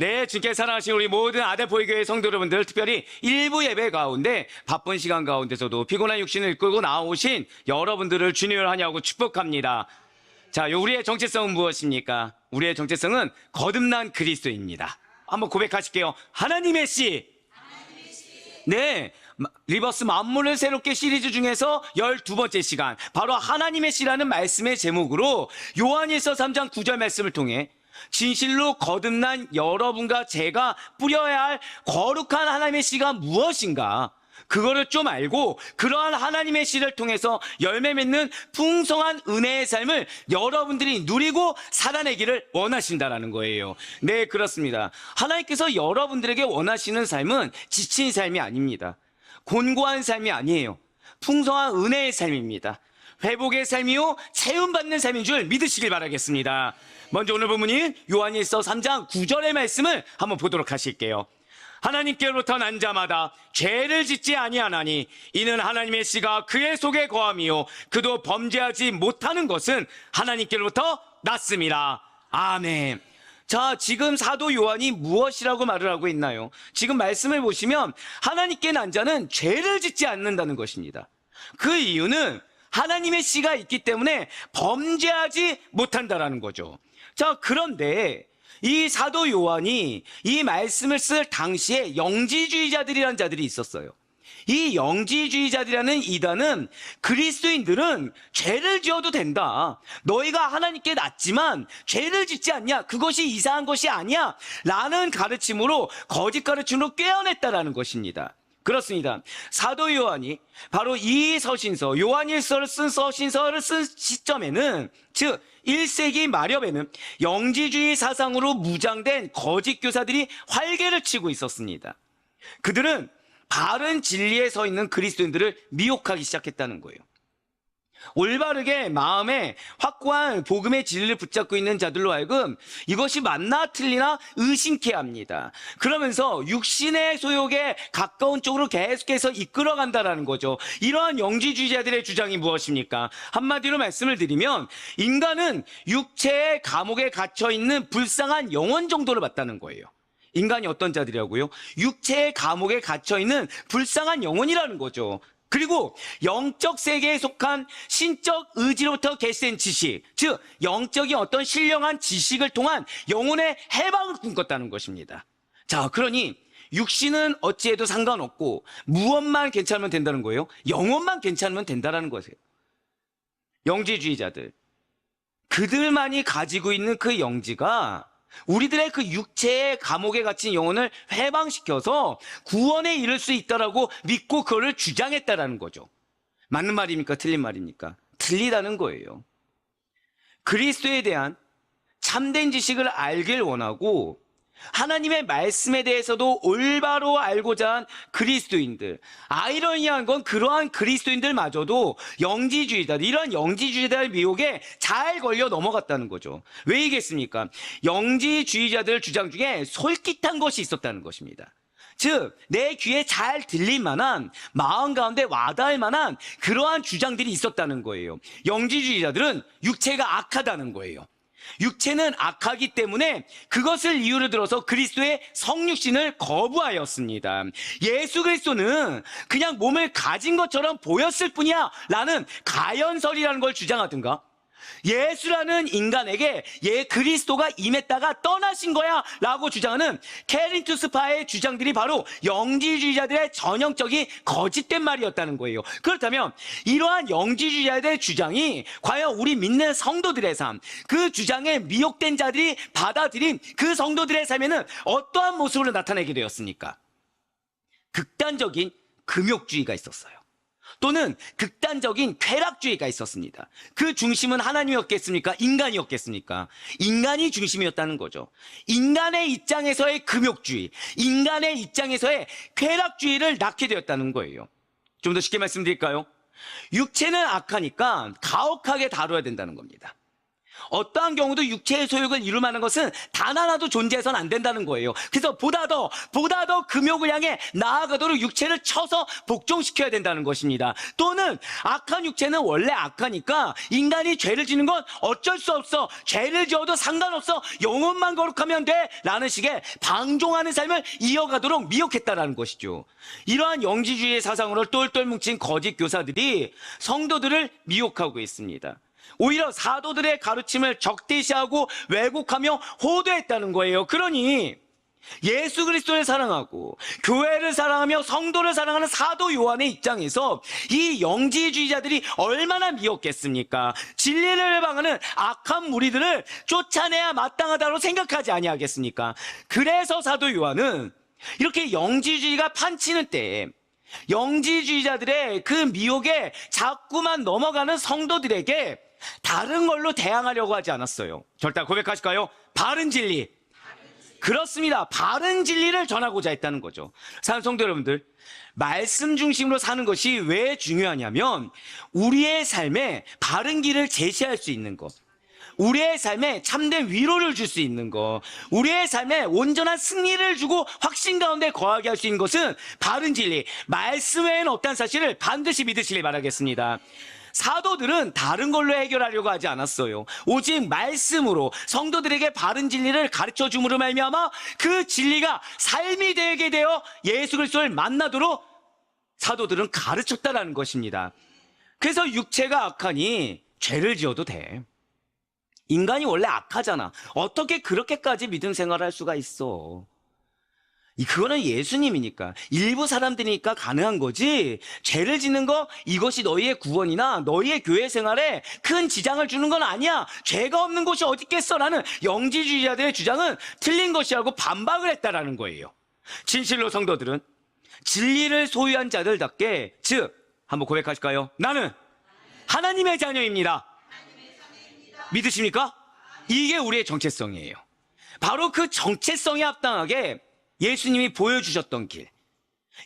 네, 주께 사랑하신 우리 모든 아델포이교회 성도 여러분들, 특별히 일부 예배 가운데 바쁜 시간 가운데서도 피곤한 육신을 이끌고 나오신 여러분들을 주님을 환영하고 축복합니다. 자, 우리의 정체성은 무엇입니까? 우리의 정체성은 거듭난 그리스도입니다. 한번 고백하실게요. 하나님의 씨. 네, 리버스 만물을 새롭게 시리즈 중에서 12번째 시간, 바로 하나님의 씨라는 말씀의 제목으로 요한일서 3장 9절 말씀을 통해 진실로 거듭난 여러분과 제가 뿌려야 할 거룩한 하나님의 씨가 무엇인가, 그거를 좀 알고 그러한 하나님의 씨를 통해서 열매 맺는 풍성한 은혜의 삶을 여러분들이 누리고 살아내기를 원하신다라는 거예요. 네, 그렇습니다. 하나님께서 여러분들에게 원하시는 삶은 지친 삶이 아닙니다. 곤고한 삶이 아니에요. 풍성한 은혜의 삶입니다. 회복의 삶이요, 채움받는 삶인 줄 믿으시길 바라겠습니다. 먼저 오늘 본문인 요한일서 3장 9절의 말씀을 한번 보도록 하실게요. 하나님께로부터 난 자마다 죄를 짓지 아니하나니 이는 하나님의 씨가 그의 속에 거함이요 그도 범죄하지 못하는 것은 하나님께로부터 났습니다. 아멘. 자, 지금 사도 요한이 무엇이라고 말을 하고 있나요? 지금 말씀을 보시면 하나님께 난 자는 죄를 짓지 않는다는 것입니다. 그 이유는 하나님의 씨가 있기 때문에 범죄하지 못한다라는 거죠. 자, 그런데 이 사도 요한이 이 말씀을 쓸 당시에 영지주의자들이라는 자들이 있었어요. 이 영지주의자들이라는 이단은 그리스도인들은 죄를 지어도 된다, 너희가 하나님께 낫지만 죄를 짓지 않냐, 그것이 이상한 것이 아니야 라는 가르침으로, 거짓 가르침으로 꿰어냈다라는 것입니다. 그렇습니다. 사도 요한이 바로 이 서신서, 요한일서를 쓴 서신서를 쓴 시점에는, 즉 1세기 말엽에는 영지주의 사상으로 무장된 거짓 교사들이 활개를 치고 있었습니다. 그들은 바른 진리에 서 있는 그리스도인들을 미혹하기 시작했다는 거예요. 올바르게 마음에 확고한 복음의 진리를 붙잡고 있는 자들로 하여금 이것이 맞나 틀리나 의심케 합니다. 그러면서 육신의 소욕에 가까운 쪽으로 계속해서 이끌어간다라는 거죠. 이러한 영지주의자들의 주장이 무엇입니까? 한마디로 말씀을 드리면 인간은 육체의 감옥에 갇혀있는 불쌍한 영혼 정도를 봤다는 거예요. 인간이 어떤 자들이라고요? 육체의 감옥에 갇혀있는 불쌍한 영혼이라는 거죠. 그리고 영적 세계에 속한 신적 의지로부터 개시된 지식, 즉 영적인 어떤 신령한 지식을 통한 영혼의 해방을 꿈꿨다는 것입니다. 자, 그러니 육신은 어찌해도 상관없고 무엇만 괜찮으면 된다는 거예요? 영혼만 괜찮으면 된다는 거세요. 영지주의자들, 그들만이 가지고 있는 그 영지가 우리들의 그 육체의 감옥에 갇힌 영혼을 해방시켜서 구원에 이를 수 있다라고 믿고 그거를 주장했다라는 거죠. 맞는 말입니까? 틀린 말입니까? 틀리다는 거예요. 그리스도에 대한 참된 지식을 알길 원하고 하나님의 말씀에 대해서도 올바로 알고자 한 그리스도인들, 아이러니한 건 그러한 그리스도인들마저도 영지주의자들, 이러한 영지주의자의 미혹에 잘 걸려 넘어갔다는 거죠. 왜이겠습니까? 영지주의자들 주장 중에 솔깃한 것이 있었다는 것입니다. 즉 내 귀에 잘 들릴 만한, 마음 가운데 와닿을 만한 그러한 주장들이 있었다는 거예요. 영지주의자들은 육체가 악하다는 거예요. 육체는 악하기 때문에 그것을 이유로 들어서 그리스도의 성육신을 거부하였습니다. 예수 그리스도는 그냥 몸을 가진 것처럼 보였을 뿐이야 라는 가연설이라는 걸 주장하든가, 예수라는 인간에게 그리스도가 임했다가 떠나신 거야 라고 주장하는 케린투스파의 주장들이 바로 영지주의자들의 전형적인 거짓된 말이었다는 거예요. 그렇다면 이러한 영지주의자들의 주장이 과연 우리 믿는 성도들의 삶, 그 주장에 미혹된 자들이 받아들인 그 성도들의 삶에는 어떠한 모습으로 나타내게 되었습니까? 극단적인 금욕주의가 있었어요. 또는 극단적인 쾌락주의가 있었습니다. 그 중심은 하나님이었겠습니까? 인간이었겠습니까? 인간이 중심이었다는 거죠. 인간의 입장에서의 금욕주의, 인간의 입장에서의 쾌락주의를 낳게 되었다는 거예요. 좀 더 쉽게 말씀드릴까요? 육체는 악하니까 가혹하게 다뤄야 된다는 겁니다. 어떠한 경우도 육체의 소욕을 이룰 만한 것은 단 하나도 존재해서는 안 된다는 거예요. 그래서 보다 더 금욕을 향해 나아가도록 육체를 쳐서 복종시켜야 된다는 것입니다. 또는 악한 육체는 원래 악하니까 인간이 죄를 지는 건 어쩔 수 없어. 죄를 지어도 상관없어. 영혼만 거룩하면 돼. 라는 식의 방종하는 삶을 이어가도록 미혹했다라는 것이죠. 이러한 영지주의의 사상으로 똘똘 뭉친 거짓 교사들이 성도들을 미혹하고 있습니다. 오히려 사도들의 가르침을 적대시하고 왜곡하며 호도했다는 거예요. 그러니 예수 그리스도를 사랑하고 교회를 사랑하며 성도를 사랑하는 사도 요한의 입장에서 이 영지주의자들이 얼마나 미혹했습니까? 진리를 해방하는 악한 무리들을 쫓아내야 마땅하다고 생각하지 아니하겠습니까? 그래서 사도 요한은 이렇게 영지주의가 판치는 때에 영지주의자들의 그 미혹에 자꾸만 넘어가는 성도들에게 다른 걸로 대항하려고 하지 않았어요. 절대 고백하실까요? 바른 진리. 그렇습니다. 바른 진리를 전하고자 했다는 거죠. 사는 성도 여러분들, 말씀 중심으로 사는 것이 왜 중요하냐면 우리의 삶에 바른 길을 제시할 수 있는 것, 우리의 삶에 참된 위로를 줄 수 있는 것, 우리의 삶에 온전한 승리를 주고 확신 가운데 거하게 할 수 있는 것은 바른 진리, 말씀 외에는 없다는 사실을 반드시 믿으시길 바라겠습니다. 사도들은 다른 걸로 해결하려고 하지 않았어요. 오직 말씀으로 성도들에게 바른 진리를 가르쳐 줌으로 말미암아 그 진리가 삶이 되게 되어 예수 그리스도를 만나도록 사도들은 가르쳤다라는 것입니다. 그래서 육체가 악하니 죄를 지어도 돼. 인간이 원래 악하잖아. 어떻게 그렇게까지 믿음 생활을 할 수가 있어? 그거는 예수님이니까, 일부 사람들이니까 가능한 거지. 죄를 짓는 거, 이것이 너희의 구원이나 너희의 교회 생활에 큰 지장을 주는 건 아니야. 죄가 없는 곳이 어디 있겠어? 라는 영지주의자들의 주장은 틀린 것이라고 반박을 했다라는 거예요. 진실로 성도들은 진리를 소유한 자들답게, 즉 한번 고백하실까요? 나는 하나님의 자녀입니다. 믿으십니까? 이게 우리의 정체성이에요. 바로 그 정체성에 합당하게 예수님이 보여주셨던 길,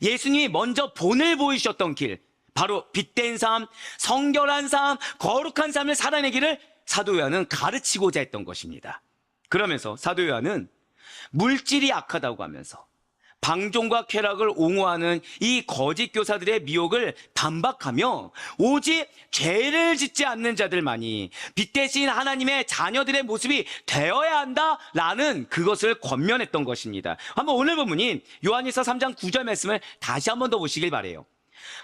예수님이 먼저 본을 보이셨던 길, 바로 빛된 삶, 성결한 삶, 거룩한 삶을 살아내기를 사도 요한은 가르치고자 했던 것입니다. 그러면서 사도 요한은 물질이 악하다고 하면서 방종과 쾌락을 옹호하는 이 거짓 교사들의 미혹을 반박하며 오직 죄를 짓지 않는 자들만이 빛 대신 하나님의 자녀들의 모습이 되어야 한다라는 그것을 권면했던 것입니다. 한번 오늘 본문인 요한일서 3장 9절 말씀을 다시 한번 더 보시길 바라요.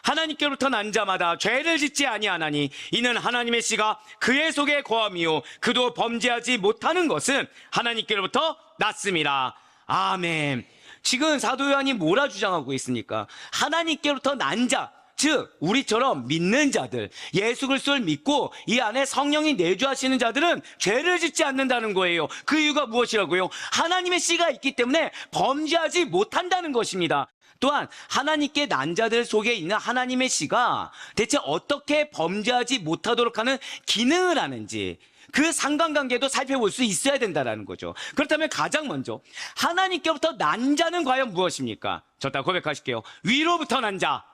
하나님께로부터 난 자마다 죄를 짓지 아니하나니 이는 하나님의 씨가 그의 속에 거함이요 그도 범죄하지 못하는 것은 하나님께로부터 났습니다. 아멘. 지금 사도 요한이 뭐라 주장하고 있습니까? 하나님께로부터 난 자, 즉 우리처럼 믿는 자들, 예수 그리스도를 믿고 이 안에 성령이 내주하시는 자들은 죄를 짓지 않는다는 거예요. 그 이유가 무엇이라고요? 하나님의 씨가 있기 때문에 범죄하지 못한다는 것입니다. 또한 하나님께 난 자들 속에 있는 하나님의 씨가 대체 어떻게 범죄하지 못하도록 하는 기능을 하는지, 그 상관관계도 살펴볼 수 있어야 된다는 거죠. 그렇다면 가장 먼저 하나님께로부터 난 자는 과연 무엇입니까? 저따 고백하실게요. 위로부터 난 자.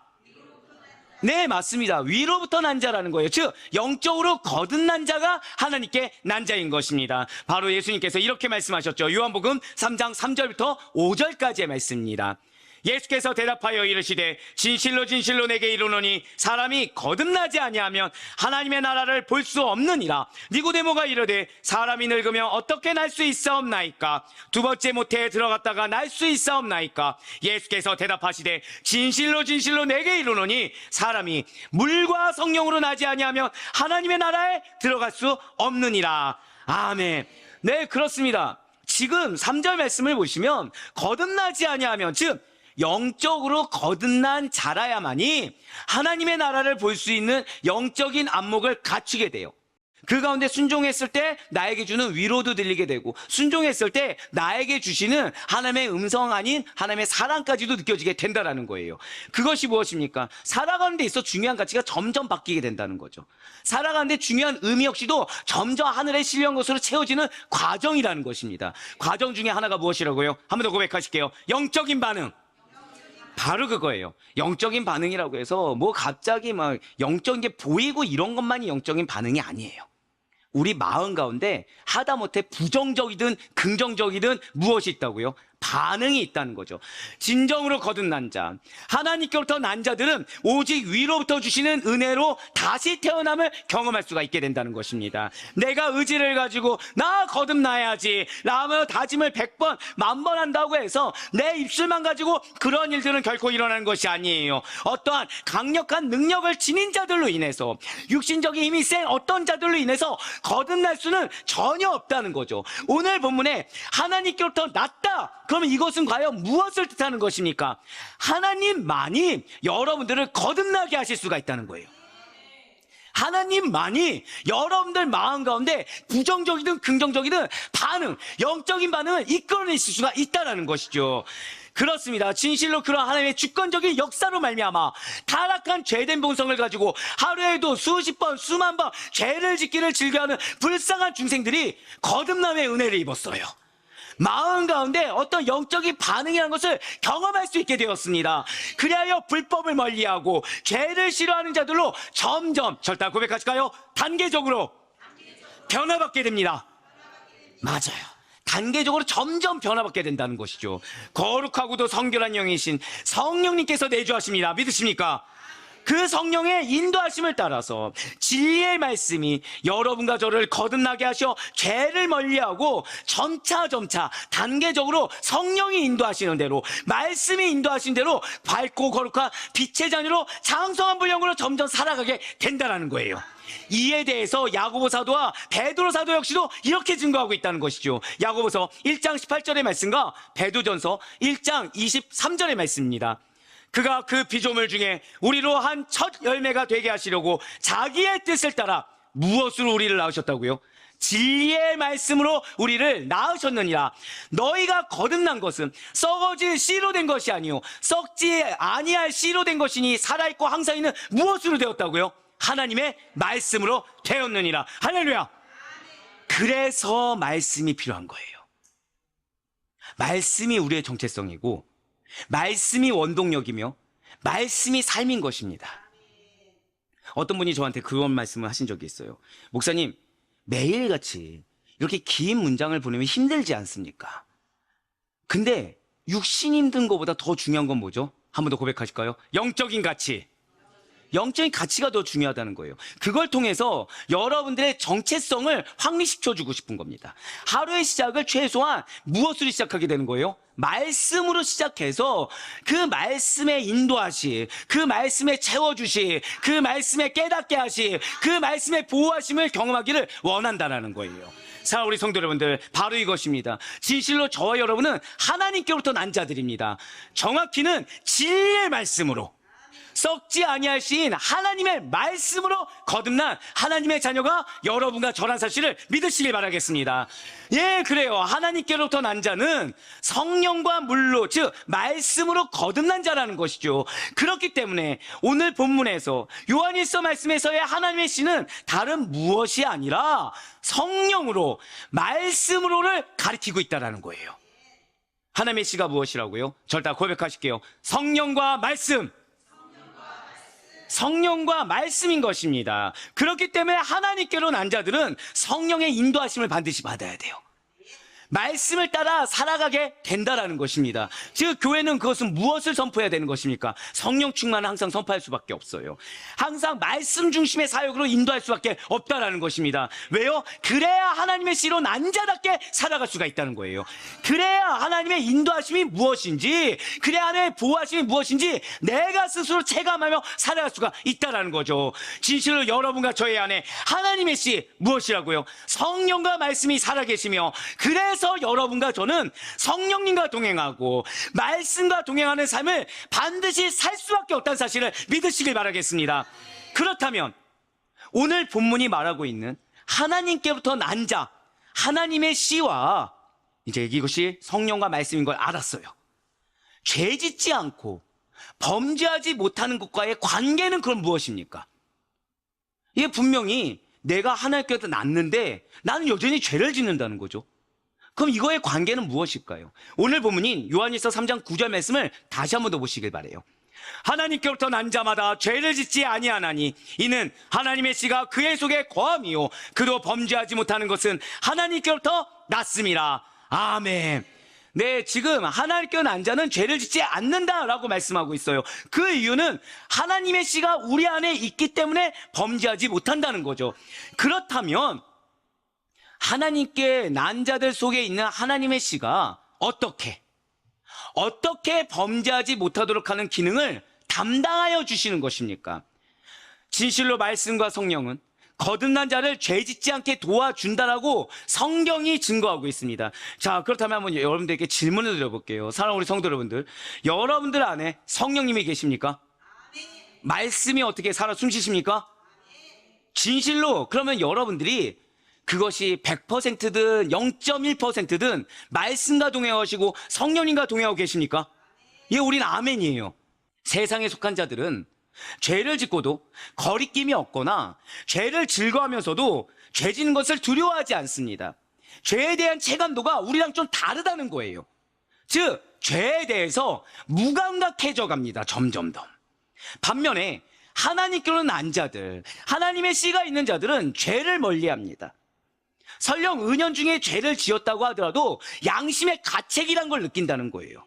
네, 맞습니다. 위로부터 난 자라는 거예요. 즉 영적으로 거듭난 자가 하나님께 난 자인 것입니다. 바로 예수님께서 이렇게 말씀하셨죠. 요한복음 3장 3절부터 5절까지의 말씀입니다. 예수께서 대답하여 이르시되 진실로 진실로 내게 이르노니 사람이 거듭나지 아니하면 하나님의 나라를 볼 수 없느니라. 니고데모가 이르되 사람이 늙으면 어떻게 날 수 있사옵나이까? 두 번째 모태에 들어갔다가 날 수 있사옵나이까? 예수께서 대답하시되 진실로 진실로 내게 이르노니 사람이 물과 성령으로 나지 아니하면 하나님의 나라에 들어갈 수 없느니라. 아멘. 네, 그렇습니다. 지금 3절 말씀을 보시면 거듭나지 아니하면, 즉 영적으로 거듭난 자라야만이 하나님의 나라를 볼 수 있는 영적인 안목을 갖추게 돼요. 그 가운데 순종했을 때 나에게 주는 위로도 들리게 되고, 순종했을 때 나에게 주시는 하나님의 음성 아닌 하나님의 사랑까지도 느껴지게 된다는 거예요. 그것이 무엇입니까? 살아가는 데 있어 중요한 가치가 점점 바뀌게 된다는 거죠. 살아가는 데 중요한 의미 역시도 점점 하늘의 신령 것으로 채워지는 과정이라는 것입니다. 과정 중에 하나가 무엇이라고요? 한 번 더 고백하실게요. 영적인 반응. 바로 그거예요. 영적인 반응이라고 해서 뭐 갑자기 막 영적인 게 보이고 이런 것만이 영적인 반응이 아니에요. 우리 마음 가운데 하다못해 부정적이든 긍정적이든 무엇이 있다고요? 반응이 있다는 거죠. 진정으로 거듭난 자, 하나님께로부터 난 자들은 오직 위로부터 주시는 은혜로 다시 태어남을 경험할 수가 있게 된다는 것입니다. 내가 의지를 가지고 나 거듭나야지 라며 다짐을 100번, 1000번 한다고 해서 내 입술만 가지고 그런 일들은 결코 일어나는 것이 아니에요. 어떠한 강력한 능력을 지닌 자들로 인해서, 육신적인 힘이 센 어떤 자들로 인해서 거듭날 수는 전혀 없다는 거죠. 오늘 본문에 하나님께로부터 났다, 그러면 이것은 과연 무엇을 뜻하는 것입니까? 하나님만이 여러분들을 거듭나게 하실 수가 있다는 거예요. 하나님만이 여러분들 마음 가운데 부정적이든 긍정적이든 반응, 영적인 반응을 이끌어내실 수가 있다는 것이죠. 그렇습니다. 진실로 그런 하나님의 주권적인 역사로 말미암아 타락한 죄된 본성을 가지고 하루에도 수십 번, 수만 번 죄를 짓기를 즐겨하는 불쌍한 중생들이 거듭남의 은혜를 입었어요. 마음 가운데 어떤 영적인 반응이라는 것을 경험할 수 있게 되었습니다. 그리하여 불법을 멀리하고 죄를 싫어하는 자들로 점점, 절단 고백하실까요? 단계적으로 변화받게 됩니다. 맞아요. 단계적으로 점점 변화받게 된다는 것이죠. 거룩하고도 성결한 영이신 성령님께서 내주하십니다. 믿으십니까? 그 성령의 인도하심을 따라서 진리의 말씀이 여러분과 저를 거듭나게 하셔 죄를 멀리하고 점차 단계적으로 성령이 인도하시는 대로, 말씀이 인도하신 대로 밝고 거룩한 빛의 자녀로 장성한 분량으로 점점 살아가게 된다는 거예요. 이에 대해서 야고보 사도와 베드로 사도 역시도 이렇게 증거하고 있다는 것이죠. 야고보서 1장 18절의 말씀과 베드로전서 1장 23절의 말씀입니다. 그가 그 피조물 중에 우리로 한 첫 열매가 되게 하시려고 자기의 뜻을 따라 무엇으로 우리를 낳으셨다고요? 진리의 말씀으로 우리를 낳으셨느니라. 너희가 거듭난 것은 썩어질 씨로 된 것이 아니요 썩지 아니할 씨로 된 것이니 살아있고 항상 있는 무엇으로 되었다고요? 하나님의 말씀으로 되었느니라. 할렐루야. 그래서 말씀이 필요한 거예요. 말씀이 우리의 정체성이고, 말씀이 원동력이며 말씀이 삶인 것입니다. 어떤 분이 저한테 그런 말씀을 하신 적이 있어요. 목사님, 매일같이 이렇게 긴 문장을 보내면 힘들지 않습니까? 근데 육신이 힘든 것보다 더 중요한 건 뭐죠? 한 번 더 고백하실까요? 영적인 가치. 영적인 가치가 더 중요하다는 거예요. 그걸 통해서 여러분들의 정체성을 확립시켜주고 싶은 겁니다. 하루의 시작을 최소한 무엇으로 시작하게 되는 거예요? 말씀으로 시작해서 그 말씀에 인도하시, 그 말씀에 채워주시, 그 말씀에 깨닫게 하시, 그 말씀에 보호하심을 경험하기를 원한다는 거예요. 자, 우리 성도 여러분들, 바로 이것입니다. 진실로 저와 여러분은 하나님께로부터 난 자들입니다. 정확히는 진리의 말씀으로, 썩지 아니할 시인 하나님의 말씀으로 거듭난 하나님의 자녀가 여러분과 저란 사실을 믿으시길 바라겠습니다. 예, 그래요. 하나님께로부터 난 자는 성령과 물로, 즉 말씀으로 거듭난 자라는 것이죠. 그렇기 때문에 오늘 본문에서 요한일서 말씀에서의 하나님의 씨는 다른 무엇이 아니라 성령으로, 말씀으로를 가리키고 있다는 거예요. 하나님의 씨가 무엇이라고요? 절대 고백하실게요. 성령과 말씀. 성령과 말씀인 것입니다. 그렇기 때문에 하나님께로 난 자들은 성령의 인도하심을 반드시 받아야 돼요. 말씀을 따라 살아가게 된다라는 것입니다. 즉 교회는 그것은 무엇을 선포해야 되는 것입니까? 성령 충만을 항상 선포할 수밖에 없어요. 항상 말씀 중심의 사역으로 인도할 수밖에 없다라는 것입니다. 왜요? 그래야 하나님의 씨로 난 자답게 살아갈 수가 있다는 거예요. 그래야 하나님의 인도하심이 무엇인지, 그래야 하나님의 보호하심이 무엇인지 내가 스스로 체감하며 살아갈 수가 있다라는 거죠. 진실로 여러분과 저의 안에 하나님의 씨 무엇이라고요? 성령과 말씀이 살아계시며, 그래서 여러분과 저는 성령님과 동행하고 말씀과 동행하는 삶을 반드시 살 수밖에 없다는 사실을 믿으시길 바라겠습니다. 그렇다면 오늘 본문이 말하고 있는 하나님께로부터 난 자, 하나님의 씨와 이제 이것이 성령과 말씀인 걸 알았어요. 죄 짓지 않고 범죄하지 못하는 것과의 관계는 그럼 무엇입니까? 이게 분명히 내가 하나님께로부터 났는데 나는 여전히 죄를 짓는다는 거죠. 그럼 이거의 관계는 무엇일까요? 오늘 본문인 요한일서 3장 9절 말씀을 다시 한 번 더 보시길 바래요. 하나님께로부터 난 자마다 죄를 짓지 아니하나니 이는 하나님의 씨가 그의 속에 거함이요 그도 범죄하지 못하는 것은 하나님께로부터 났음이라. 아멘. 네, 지금 하나님께 난 자는 죄를 짓지 않는다라고 말씀하고 있어요. 그 이유는 하나님의 씨가 우리 안에 있기 때문에 범죄하지 못한다는 거죠. 그렇다면 하나님께 난 자들 속에 있는 하나님의 씨가 어떻게 범죄하지 못하도록 하는 기능을 담당하여 주시는 것입니까? 진실로 말씀과 성령은 거듭난 자를 죄 짓지 않게 도와준다라고 성경이 증거하고 있습니다. 자, 그렇다면 한번 여러분들에게 질문을 드려볼게요. 사랑하는 우리 성도 여러분들, 여러분들 안에 성령님이 계십니까? 말씀이 어떻게 살아 숨쉬십니까? 진실로 그러면 여러분들이 그것이 100%든 0.1%든 말씀과 동행하시고 성령님과 동행하고 계십니까? 예, 우리는 아멘이에요. 세상에 속한 자들은 죄를 짓고도 거리낌이 없거나 죄를 즐거워하면서도 죄 짓는 것을 두려워하지 않습니다. 죄에 대한 체감도가 우리랑 좀 다르다는 거예요. 즉, 죄에 대해서 무감각해져 갑니다. 점점 더. 반면에 하나님께로는 난 자들, 하나님의 씨가 있는 자들은 죄를 멀리합니다. 설령 은연중에 죄를 지었다고 하더라도 양심의 가책이란 걸 느낀다는 거예요.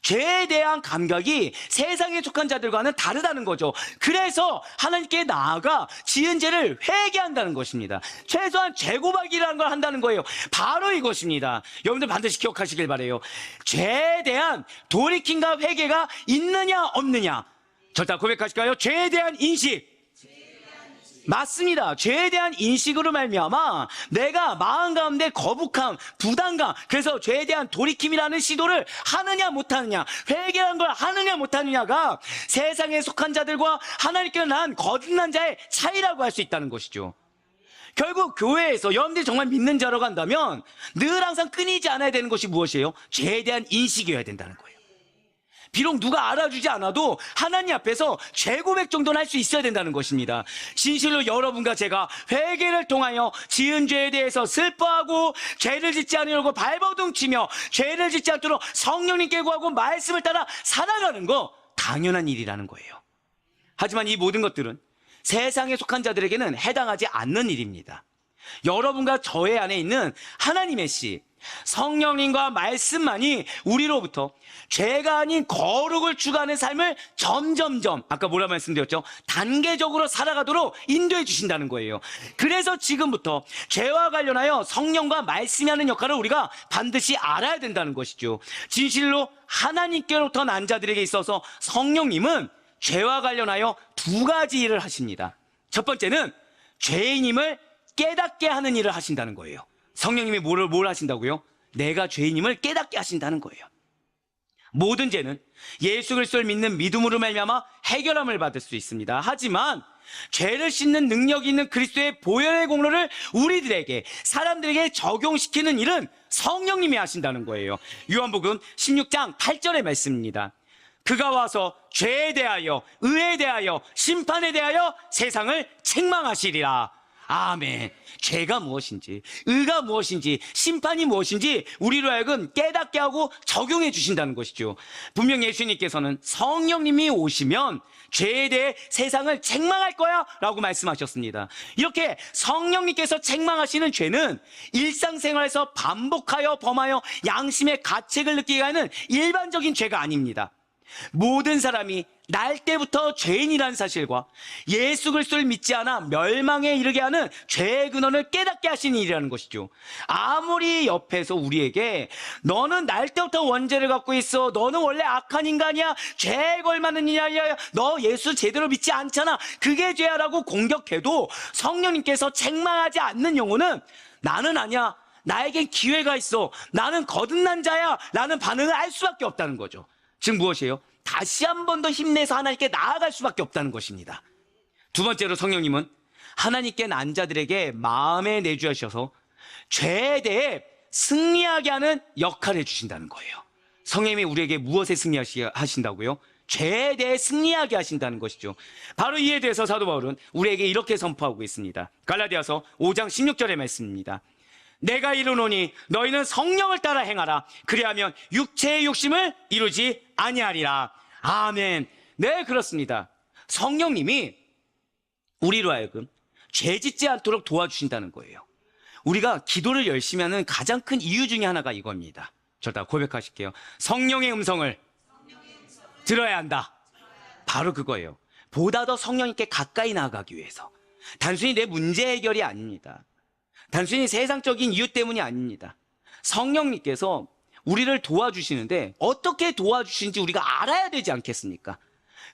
죄에 대한 감각이 세상에 속한 자들과는 다르다는 거죠. 그래서 하나님께 나아가 지은 죄를 회개한다는 것입니다. 최소한 죄고백이라는 걸 한다는 거예요. 바로 이것입니다. 여러분들 반드시 기억하시길 바라요. 죄에 대한 돌이킴과 회개가 있느냐 없느냐, 절대 고백하실까요? 죄에 대한 인식. 맞습니다. 죄에 대한 인식으로 말미암아 내가 마음 가운데 거북함, 부담감, 그래서 죄에 대한 돌이킴이라는 시도를 하느냐 못하느냐, 회개라는 걸 하느냐 못하느냐가 세상에 속한 자들과 하나님께 난 거듭난 자의 차이라고 할 수 있다는 것이죠. 결국 교회에서 여러분들이 정말 믿는 자로 간다면 늘 항상 끊이지 않아야 되는 것이 무엇이에요? 죄에 대한 인식이어야 된다는 거예요. 비록 누가 알아주지 않아도 하나님 앞에서 죄고백 정도는 할 수 있어야 된다는 것입니다. 진실로 여러분과 제가 회개를 통하여 지은 죄에 대해서 슬퍼하고 죄를 짓지 않으려고 발버둥치며 죄를 짓지 않도록 성령님께 구하고 말씀을 따라 살아가는 거 당연한 일이라는 거예요. 하지만 이 모든 것들은 세상에 속한 자들에게는 해당하지 않는 일입니다. 여러분과 저의 안에 있는 하나님의 씨, 성령님과 말씀만이 우리로부터 죄가 아닌 거룩을 추구하는 삶을 점점점, 아까 뭐라 말씀드렸죠? 단계적으로 살아가도록 인도해 주신다는 거예요. 그래서 지금부터 죄와 관련하여 성령과 말씀이 하는 역할을 우리가 반드시 알아야 된다는 것이죠. 진실로 하나님께로부터 난 자들에게 있어서 성령님은 죄와 관련하여 두 가지 일을 하십니다. 첫 번째는 죄인임을 깨닫게 하는 일을 하신다는 거예요. 성령님이 뭘 하신다고요? 내가 죄인임을 깨닫게 하신다는 거예요. 모든 죄는 예수 그리스도를 믿는 믿음으로 말미암아 해결함을 받을 수 있습니다. 하지만 죄를 씻는 능력이 있는 그리스도의 보혈의 공로를 우리들에게, 사람들에게 적용시키는 일은 성령님이 하신다는 거예요. 요한복음 16장 8절의 말씀입니다. 그가 와서 죄에 대하여, 의에 대하여, 심판에 대하여 세상을 책망하시리라. 아멘. 죄가 무엇인지, 의가 무엇인지, 심판이 무엇인지 우리로 하여금 깨닫게 하고 적용해 주신다는 것이죠. 분명 예수님께서는 성령님이 오시면 죄에 대해 세상을 책망할 거야 라고 말씀하셨습니다. 이렇게 성령님께서 책망하시는 죄는 일상생활에서 반복하여 범하여 양심의 가책을 느끼게 하는 일반적인 죄가 아닙니다. 모든 사람이 날 때부터 죄인이라는 사실과 예수 그리스도를 믿지 않아 멸망에 이르게 하는 죄의 근원을 깨닫게 하시는 일이라는 것이죠. 아무리 옆에서 우리에게 너는 날 때부터 원죄를 갖고 있어, 너는 원래 악한 인간이야, 죄에 걸맞는 인간이야, 너 예수 제대로 믿지 않잖아, 그게 죄야라고 공격해도 성령님께서 책망하지 않는 영혼은 나는 아니야, 나에겐 기회가 있어, 나는 거듭난 자야 라는 반응을 할 수밖에 없다는 거죠. 즉 무엇이에요? 다시 한 번 더 힘내서 하나님께 나아갈 수밖에 없다는 것입니다. 두 번째로 성령님은 하나님께 난 자들에게 마음에 내주셔서 죄에 대해 승리하게 하는 역할을 해주신다는 거예요. 성령님이 우리에게 무엇에 승리하신다고요? 죄에 대해 승리하게 하신다는 것이죠. 바로 이에 대해서 사도 바울은 우리에게 이렇게 선포하고 있습니다. 갈라디아서 5장 16절의 말씀입니다. 내가 이르노니 너희는 성령을 따라 행하라. 그리하면 육체의 욕심을 이루지 아니하리라. 아멘. 네, 그렇습니다. 성령님이 우리로 하여금 죄 짓지 않도록 도와주신다는 거예요. 우리가 기도를 열심히 하는 가장 큰 이유 중에 하나가 이겁니다. 저다 고백하실게요. 성령의 음성을 들어야 한다. 바로 그거예요. 보다 더 성령님께 가까이 나아가기 위해서. 단순히 내 문제 해결이 아닙니다. 단순히 세상적인 이유 때문이 아닙니다. 성령님께서 우리를 도와주시는데 어떻게 도와주시는지 우리가 알아야 되지 않겠습니까?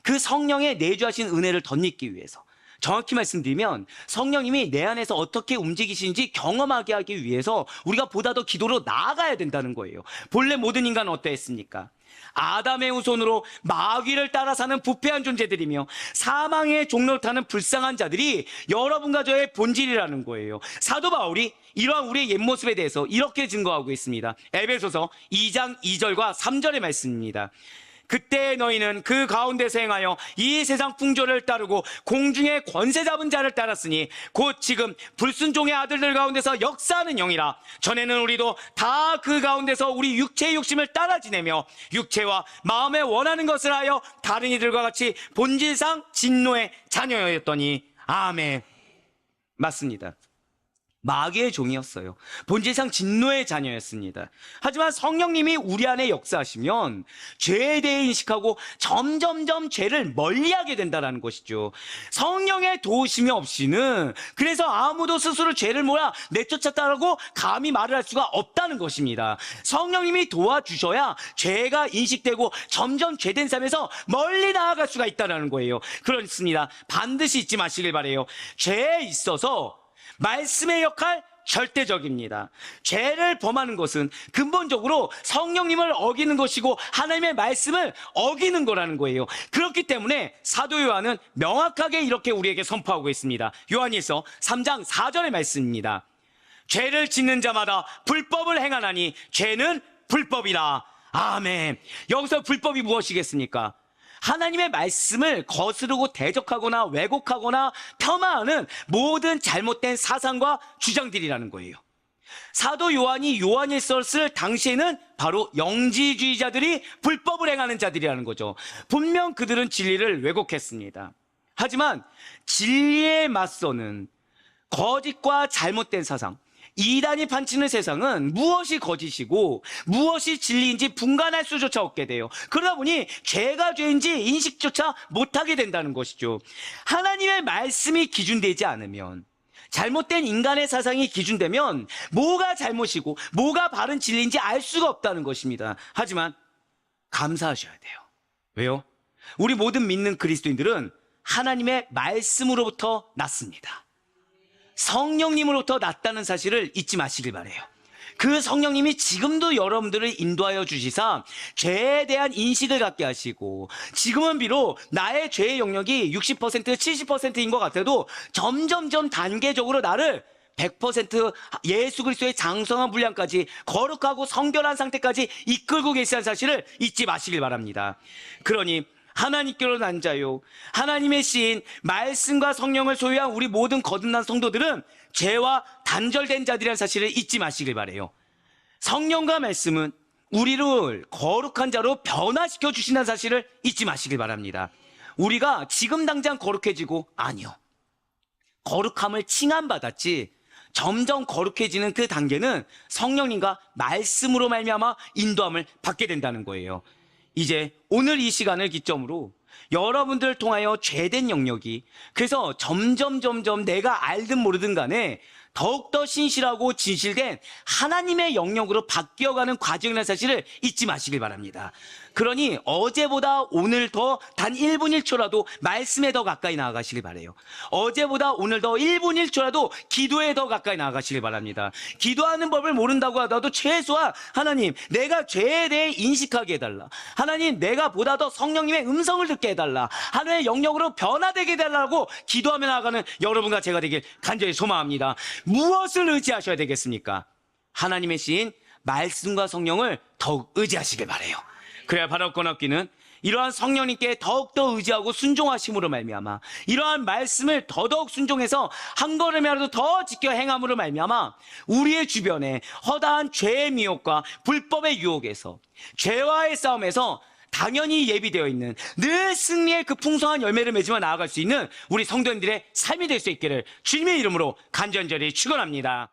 그 성령의 내주하신 은혜를 덧입기 위해서. 정확히 말씀드리면 성령님이 내 안에서 어떻게 움직이시는지 경험하게 하기 위해서 우리가 보다 더 기도로 나아가야 된다는 거예요. 본래 모든 인간은 어떠했습니까? 아담의 후손으로 마귀를 따라 사는 부패한 존재들이며 사망의 종로를 타는 불쌍한 자들이 여러분과 저의 본질이라는 거예요. 사도 바울이 이러한 우리의 옛모습에 대해서 이렇게 증거하고 있습니다. 에베소서 2장 2절과 3절의 말씀입니다. 그때 너희는 그 가운데서 행하여 이 세상 풍조를 따르고 공중의 권세 잡은 자를 따랐으니 곧 지금 불순종의 아들들 가운데서 역사하는 영이라. 전에는 우리도 다 그 가운데서 우리 육체의 욕심을 따라 지내며 육체와 마음에 원하는 것을 하여 다른 이들과 같이 본질상 진노의 자녀였더니. 아멘. 맞습니다. 마귀의 종이었어요. 본질상 진노의 자녀였습니다. 하지만 성령님이 우리 안에 역사하시면 죄에 대해 인식하고 점점점 죄를 멀리하게 된다는 것이죠. 성령의 도우심이 없이는 그래서 아무도 스스로 죄를 몰아 내쫓았다라고 감히 말을 할 수가 없다는 것입니다. 성령님이 도와주셔야 죄가 인식되고 점점 죄된 삶에서 멀리 나아갈 수가 있다는 거예요. 그렇습니다. 반드시 잊지 마시길 바라요. 죄에 있어서 말씀의 역할 절대적입니다. 죄를 범하는 것은 근본적으로 성령님을 어기는 것이고 하나님의 말씀을 어기는 거라는 거예요. 그렇기 때문에 사도 요한은 명확하게 이렇게 우리에게 선포하고 있습니다. 요한일서 3장 4절의 말씀입니다. 죄를 짓는 자마다 불법을 행하나니 죄는 불법이라. 아멘. 여기서 불법이 무엇이겠습니까? 하나님의 말씀을 거스르고 대적하거나 왜곡하거나 폄하하는 모든 잘못된 사상과 주장들이라는 거예요. 사도 요한이 요한일서를 쓸 당시에는 바로 영지주의자들이 불법을 행하는 자들이라는 거죠. 분명 그들은 진리를 왜곡했습니다. 하지만 진리에 맞서는 거짓과 잘못된 사상, 이단이 판치는 세상은 무엇이 거짓이고 무엇이 진리인지 분간할 수조차 없게 돼요. 그러다 보니 죄가 죄인지 인식조차 못하게 된다는 것이죠. 하나님의 말씀이 기준되지 않으면, 잘못된 인간의 사상이 기준되면 뭐가 잘못이고 뭐가 바른 진리인지 알 수가 없다는 것입니다. 하지만 감사하셔야 돼요. 왜요? 우리 모든 믿는 그리스도인들은 하나님의 말씀으로부터 났습니다. 성령님으로부터 났다는 사실을 잊지 마시길 바라요. 그 성령님이 지금도 여러분들을 인도하여 주시사 죄에 대한 인식을 갖게 하시고, 지금은 비록 나의 죄의 영역이 60% 70%인 것 같아도 점점점 단계적으로 나를 100% 예수 그리스도의 장성한 분량까지, 거룩하고 성결한 상태까지 이끌고 계시다는 사실을 잊지 마시길 바랍니다. 그러니 하나님께로 난 자요, 하나님의 씨인 말씀과 성령을 소유한 우리 모든 거듭난 성도들은 죄와 단절된 자들이라는 사실을 잊지 마시길 바라요. 성령과 말씀은 우리를 거룩한 자로 변화시켜 주신다는 사실을 잊지 마시길 바랍니다. 우리가 지금 당장 거룩해지고, 아니요, 거룩함을 칭함받았지 점점 거룩해지는 그 단계는 성령님과 말씀으로 말미암아 인도함을 받게 된다는 거예요. 이제 오늘 이 시간을 기점으로 여러분들을 통하여 죄된 영역이, 그래서 점점 내가 알든 모르든 간에 더욱더 신실하고 진실된 하나님의 영역으로 바뀌어가는 과정이라는 사실을 잊지 마시길 바랍니다. 그러니 어제보다 오늘 더 단 1분 1초라도 말씀에 더 가까이 나아가시길 바라요. 어제보다 오늘 더 1분 1초라도 기도에 더 가까이 나아가시길 바랍니다. 기도하는 법을 모른다고 하더라도 최소한 하나님, 내가 죄에 대해 인식하게 해달라. 하나님, 내가 보다 더 성령님의 음성을 듣게 해달라. 하나님의 영역으로 변화되게 해달라고 기도하며 나아가는 여러분과 제가 되길 간절히 소망합니다. 무엇을 의지하셔야 되겠습니까? 하나님의 씨인 말씀과 성령을 더욱 의지하시길 바라요. 그래야 바라옵건 없기는 이러한 성령님께 더욱더 의지하고 순종하심으로 말미암아, 이러한 말씀을 더더욱 순종해서 한 걸음이라도 더 지켜 행함으로 말미암아 우리의 주변에 허다한 죄의 미혹과 불법의 유혹에서, 죄와의 싸움에서 당연히 예비되어 있는 늘 승리의 그 풍성한 열매를 맺으며 나아갈 수 있는 우리 성도님들의 삶이 될 수 있기를 주님의 이름으로 간절히 축원합니다.